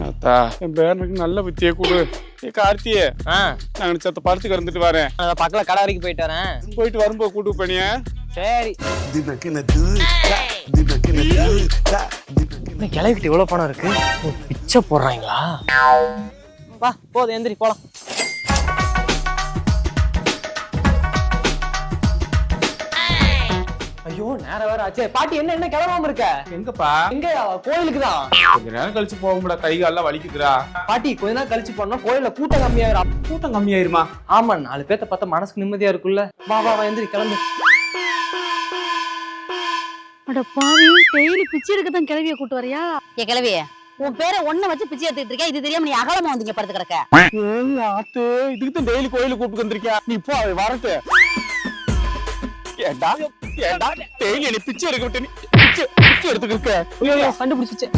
அத்தா என் பேரனுக்கு நல்ல புத்தியை கொடு. கார்த்தியே நான் சத்த படுத்து கிடந்துட்டு வரேன். பக்கத்துல கடை வரைக்கும் போயிட்டு வரேன். போயிட்டு வரும்போது கூட்டு பண்ணிய. சரி கிளவிக்கிட்ட இவ்வளவு பணம் இருக்கு. பிச்சை போடுறாங்களா? வா போதும் எந்திரி போலாம். ஐயோ நேரம் வேற ஆச்சு. பாட்டி என்ன என்ன கிளம்பாம இருக்க? எங்கப்பா? எங்க கோயிலுக்கு தான். கொஞ்ச நேரம் கழிச்சு போக முடியல, கை காலெல்லாம் வலிக்குதுடா. பாட்டி கொஞ்ச நேரம் கழிச்சு போனா கோயில்ல கூட்டம் கம்மியாயிரும். கூட்டம் கம்மியாயிருமா? ஆமா 4 பேத்த பார்த்தா மனசுக்கு நிம்மதியா இருக்குல்ல. வா வா வா எந்திரி கிளம்பு. அட பாவி, டெய்லி பிச்சை எடுக்கத்தான் கிளவிய கூட்டு வரியா? ஏ கிளவியே, உன் பேரை ஒண்ணு வச்சு பிச்சை எடுத்துட்டு இருக்க. இது தெரியாம நீ அகலமா வந்து படுத்து கிடக்க. ஆத்து இதுக்கு தான் டெய்லி கோயிலுக்கு கூப்பிட்டு வந்திருக்கியா? நீ போ, வரட்டு. ஏண்டா ஏண்டா டெய்லி நீ பிச்சை எடுக்க விட்டு நீ பிச்சை எடுத்துக்க. கண்டுபிடிச்சிச்சு.